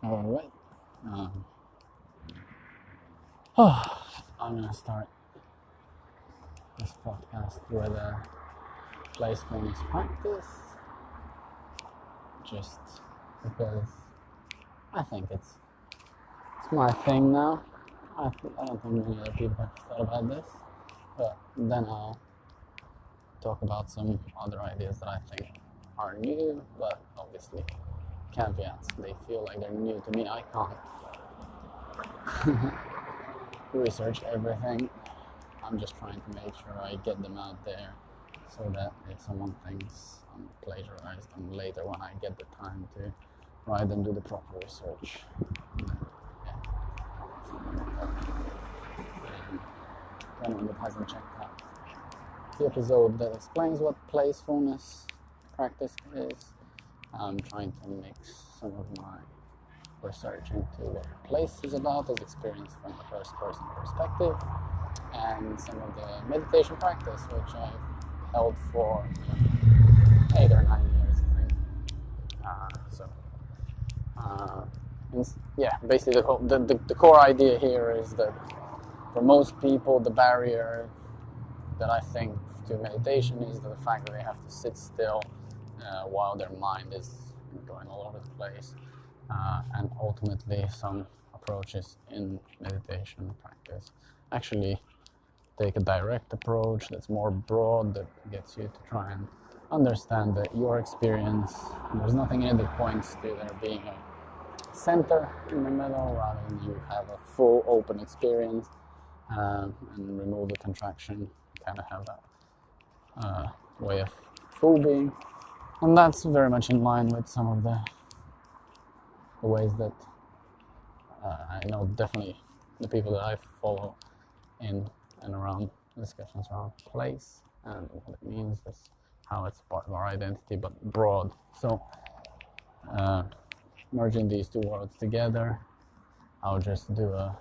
Alright. Um, I'm gonna start this podcast with a placefulness practice, just because I think it's my thing now. I don't think many other people have thought about this, but then I'll talk about some other ideas that I think are new, but obviously caveats. They feel like they're new to me. I can't research everything. I'm just trying to make sure I get them out there so that if someone thinks I'm plagiarized them later when I get the time to write and do the proper research, anyone that hasn't checked out the episode that explains what placefulness practice is, I'm trying to mix some of my research into what place is about as experienced from the first person perspective, and some of the meditation practice which I've held for 8 or 9 years, I think. Basically the core idea here is that for most people the barrier that I think to meditation is the fact that they have to sit still while their mind is going all over the place, and ultimately some approaches in meditation practice actually take a direct approach that's more broad, that gets you to try and understand that your experience, there's nothing in it that points to there being a center in the middle, rather than you have a full open experience, and remove the contraction, kind of have that way of full being. And that's very much in line with some of the ways that I know definitely the people that I follow in and around discussions around place and what it means, is how it's part of our identity, but broad. So merging these two worlds together, I'll just do a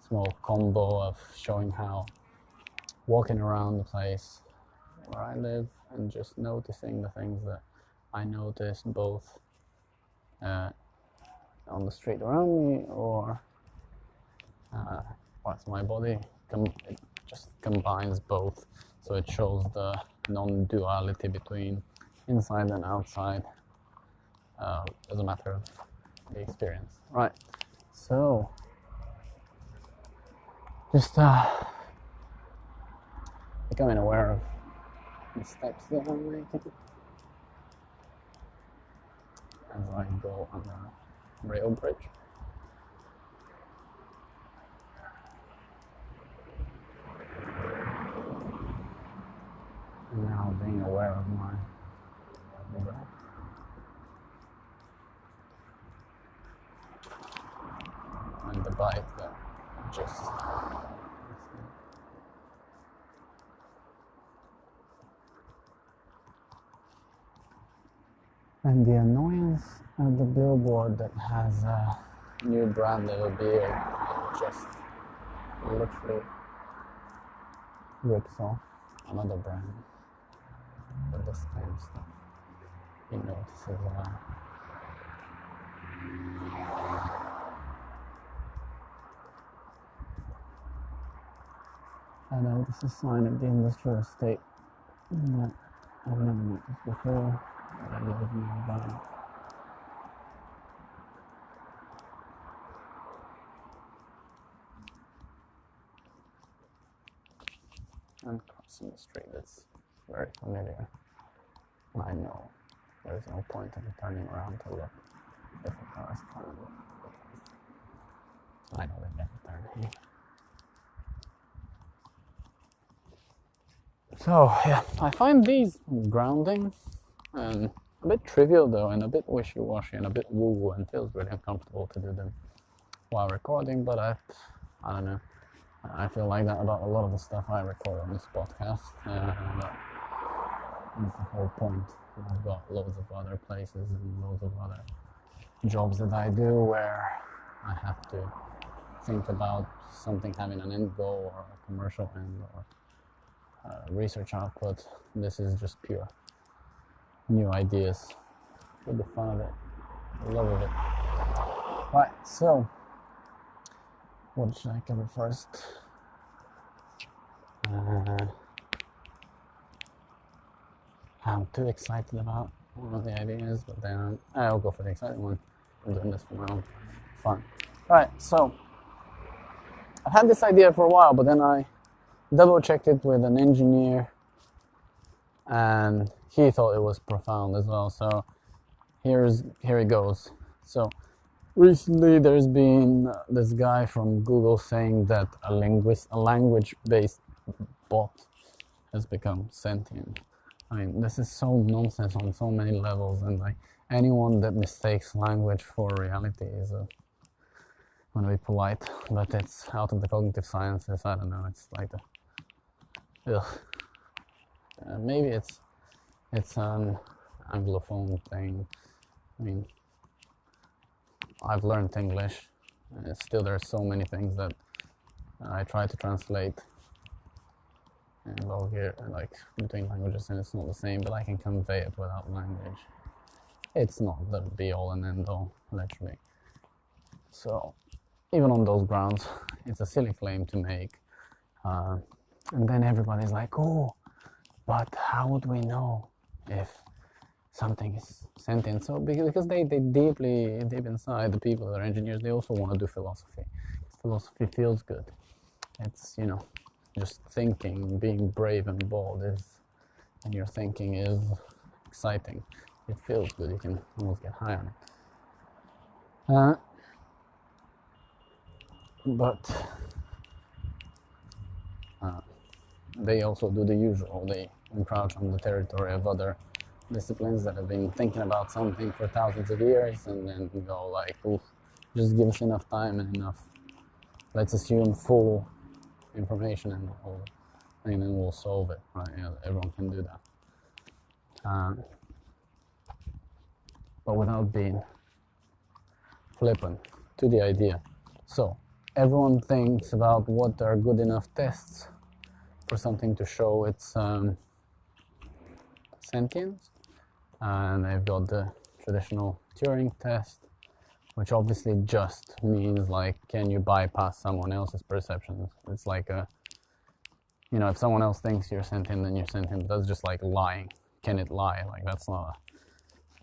small combo of showing how walking around the place where I live and just noticing the things that I notice both on the street around me or parts of my body. It just combines both, so it shows the non-duality between inside and outside as a matter of the experience. Right, so just becoming aware of the steps that I'm making as I go on the rail bridge. And now being aware of my breath. And the bite that just and the annoyance of the billboard that has a new brand of a beer that just literally rips off another brand. But this kind of stuff he notices a lot. I know this is a sign of the industrial estate that I've never noticed before, but I live nearby. And crossing the street, it's very familiar. I know there's no point in turning around to look if a car is coming. I know they never turn here. So yeah, I find these grounding and a bit trivial though, and a bit wishy-washy and a bit woo-woo, and feels really uncomfortable to do them while recording, but I don't know. I feel like that about a lot of the stuff I record on this podcast. That's the whole point. I've got loads of other places and loads of other jobs that I do where I have to think about something having an end goal or a commercial end or research output. This is just pure new ideas for the fun of it, the love of it. Right, so what should I cover first? I'm too excited about one of the ideas, but then I'll go for the exciting one. I'm doing this for my own fun. Right, so I've had this idea for a while, but then I double checked it with an engineer, and he thought it was profound as well. So here it goes. So recently there's been this guy from Google saying that a language-based bot has become sentient. I mean, this is so nonsense on so many levels, and like anyone that mistakes language for reality is I'm gonna be polite, but it's out of the cognitive sciences. I don't know. It's like maybe it's an Anglophone thing. I mean, I've learned English. Still, there's so many things that I try to translate and go here, like between languages, and it's not the same. But I can convey it without language. It's not the be-all and end-all, literally. So, even on those grounds, it's a silly claim to make. And then everybody's like, "Oh, but how would we know if something is sentient?" So because they deep inside, the people that are engineers, they also want to do philosophy. Philosophy feels good. It's, just thinking, being brave and bold and your thinking is exciting. It feels good. You can almost get high on it. But they also do the usual. They encroach on the territory of other disciplines that have been thinking about something for thousands of years, and then go like, "Oof, just give us enough time and enough. Let's assume full information, and then we'll solve it." Right? Everyone can do that, but without being flippant to the idea. So everyone thinks about what are good enough tests for something to show its sentience, and they've got the traditional Turing test, which obviously just means like, can you bypass someone else's perceptions? It's like if someone else thinks you're sentient, then you're sentient. That's just like lying. Can it lie? Like, that's not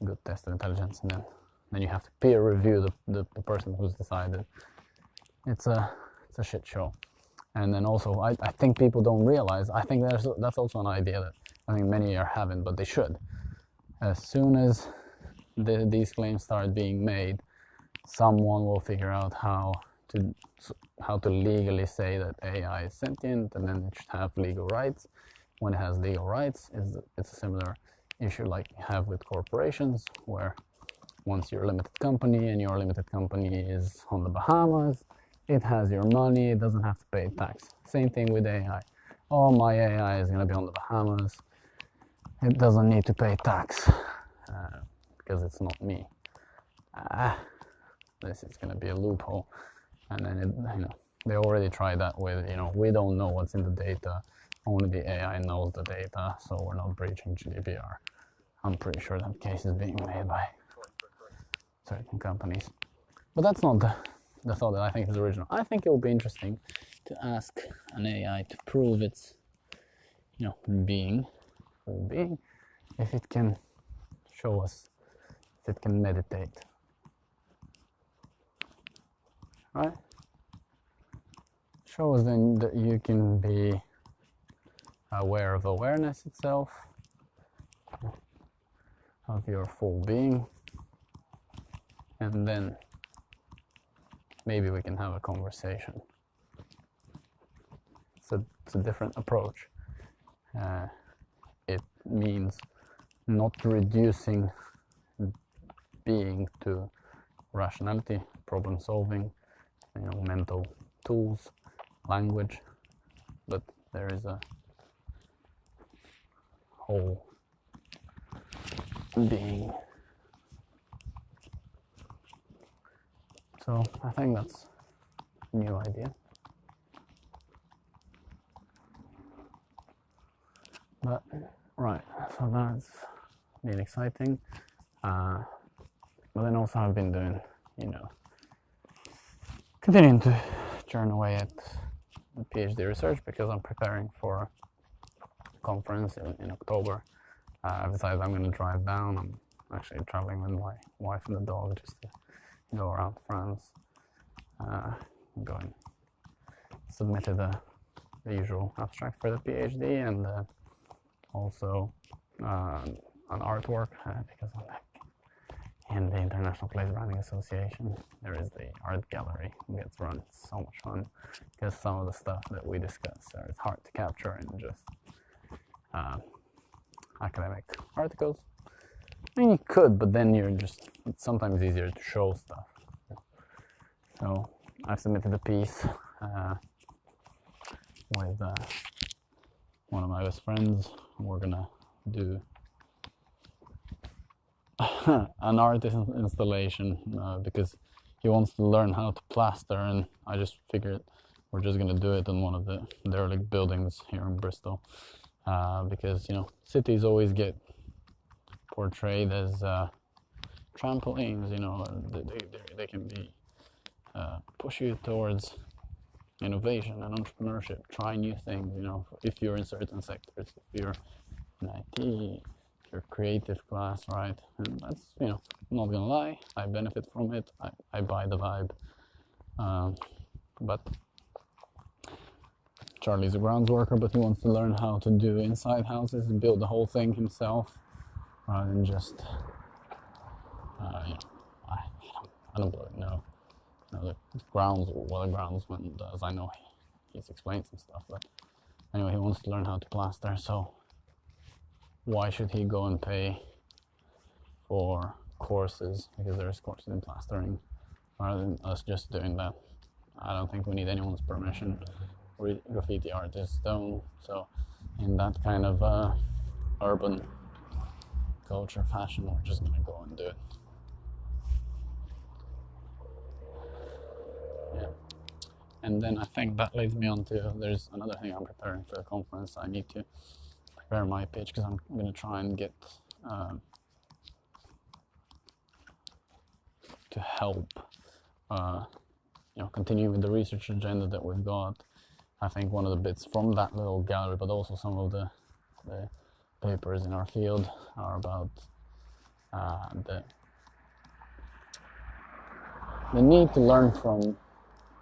a good test of intelligence. And then you have to peer review the person who's decided. It's a shit show. And then also, I think people don't realize, I think that's also an idea that I think many are having, but they should. As soon as these claims start being made, someone will figure out how to legally say that AI is sentient, and then it should have legal rights. When it has legal rights, it's a similar issue like you have with corporations, where once you're a limited company and your limited company is on the Bahamas, it has your money, it doesn't have to pay tax. Same thing with AI. Oh, my AI is going to be on the Bahamas. It doesn't need to pay tax because it's not me. This is going to be a loophole. And then they already tried that with, we don't know what's in the data. Only the AI knows the data, so we're not breaching GDPR. I'm pretty sure that case is being made by certain companies. But that's not the thought that I think is original. I think it would be interesting to ask an AI to prove its, being, if it can show us, if it can meditate. Right? Show us then that you can be aware of awareness itself, of your full being, and then maybe we can have a conversation. It's a different approach. It means not reducing being to rationality, problem solving, mental tools, language, but there is a whole being. So I think that's a new idea. But right, so that's been exciting. But then also I've been doing, continuing to churn away at the PhD research because I'm preparing for a conference in October. I've decided I'm going to drive down. I'm actually traveling with my wife and the dog just to go around France. Go and submitted the usual abstract for the PhD, and also an artwork because I'm back in the International Place Branding Association. There is the art gallery. It gets run. It's so much fun because some of the stuff that we discuss is hard to capture in just academic articles. I mean, you could, but then it's sometimes easier to show stuff. So I've submitted a piece with one of my best friends. We're gonna do an art installation because he wants to learn how to plaster, and I just figured we're just gonna do it in one of the derelict buildings here in Bristol because cities always get portrayed as trampolines. They can be push you towards innovation and entrepreneurship. Try new things. If you're in certain sectors, if you're in IT, if you're creative class, right? And that's I'm not gonna lie, I benefit from it. I buy the vibe. But Charlie's a grounds worker, but he wants to learn how to do inside houses and build the whole thing himself, rather than just I don't really know. The grounds, what a groundsman does. I know he's explained some stuff, but anyway, he wants to learn how to plaster, so why should he go and pay for courses, because there's courses in plastering, rather than us just doing that? I don't think we need anyone's permission. Graffiti artists don't, so in that kind of urban culture fashion, we're just gonna go and do it. Yeah. And then I think that leads me on to, there's another thing I'm preparing for the conference. I need to prepare my pitch because I'm going to try and get to help continue with the research agenda that we've got. I think one of the bits from that little gallery, but also some of the papers in our field, are about the need to learn from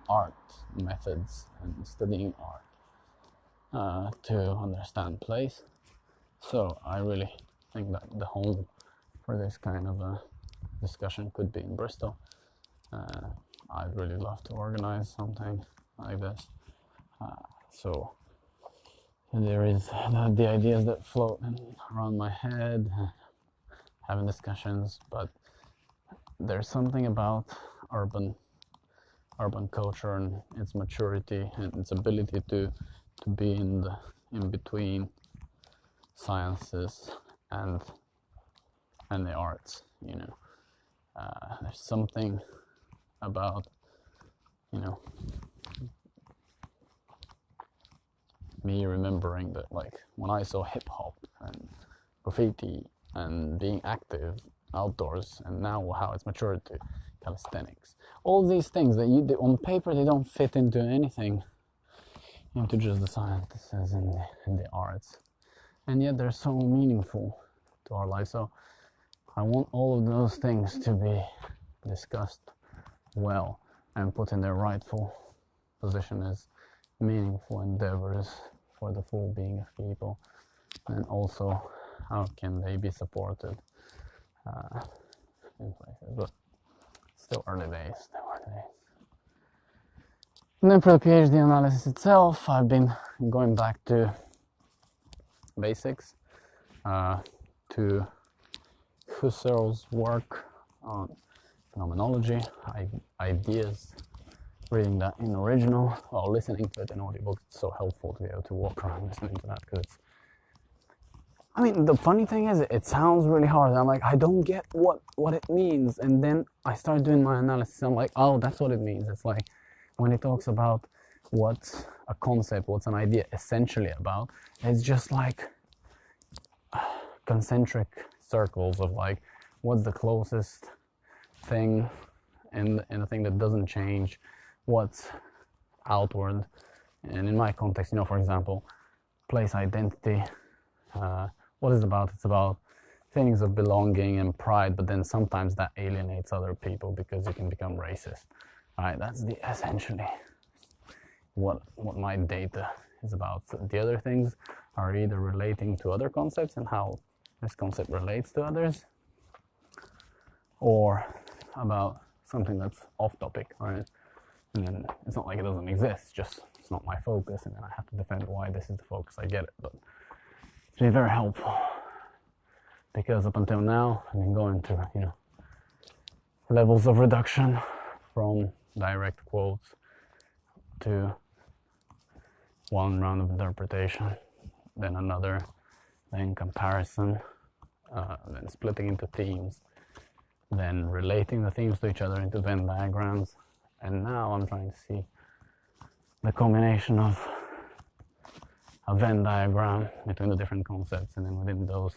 art methods and studying art to understand place. So I really think that the home for this kind of a discussion could be in Bristol. I'd really love to organize something like this. So there is the ideas that float around my head, having discussions, but there's something about urban culture and its maturity and its ability to be in between sciences and the arts. There's something about me remembering that, like, when I saw hip hop and graffiti and being active outdoors, and now how it's matured to calisthenics, all these things that on paper they don't fit into anything, into just the sciences and the arts, and yet they're so meaningful to our life. So I want all of those things to be discussed well and put in their rightful position as meaningful endeavors for the full being of people, and also how can they be supported in places. But still early days. And then for the PhD analysis itself, I've been going back to basics, to Husserl's work on phenomenology, ideas, reading that in original or listening to it in audiobook. It's so helpful to be able to walk around listening to that, because the funny thing is, it sounds really hard. I'm like, I don't get what it means, and then I start doing my analysis. I'm like, oh, that's what it means. It's like when it talks about what's a concept, what's an idea essentially about, it's just like concentric circles of like, what's the closest thing and a thing that doesn't change, what's outward. And in my context, for example, place identity, what is it about? It's about feelings of belonging and pride, but then sometimes that alienates other people because you can become racist. Right? That's essentially what my data is about. So the other things are either relating to other concepts and how this concept relates to others, or about something that's off topic, right? And then it's not like it doesn't exist, just it's not my focus, and then I have to defend why this is the focus. I get it, but it's been very helpful because up until now I've been going to levels of reduction from direct quotes to one round of interpretation, then another, then comparison, then splitting into themes, then relating the themes to each other into Venn diagrams, and now I'm trying to see the combination of a Venn diagram between the different concepts, and then within those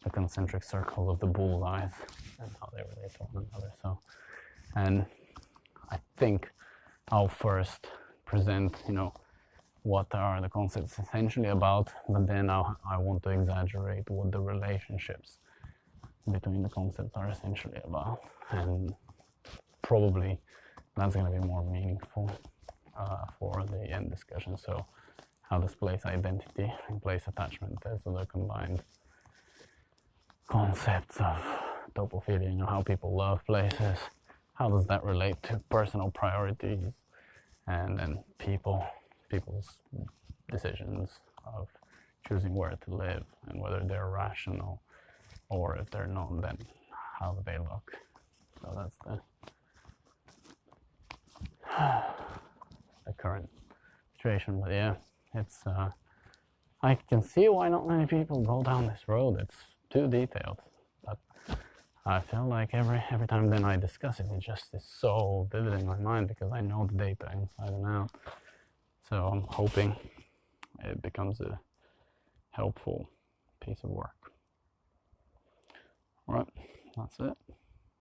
the concentric circles of the bullseyes and how they relate to one another. So, and I think I'll first present what are the concepts essentially about, but then I want to exaggerate what the relationships between the concepts are essentially about, and probably that's going to be more meaningful for the end discussion. So how does place identity and place attachment as other combined concepts of topophilia, how people love places, how does that relate to personal priorities, and then people's decisions of choosing where to live, and whether they're rational, or if they're not, then how do they look. So that's the current situation. But yeah, it's I can see why not many people go down this road. It's too detailed, but I feel like every time then I discuss it, it just is so vivid in my mind because I know the data inside and out. So I'm hoping it becomes a helpful piece of work. All right, that's it.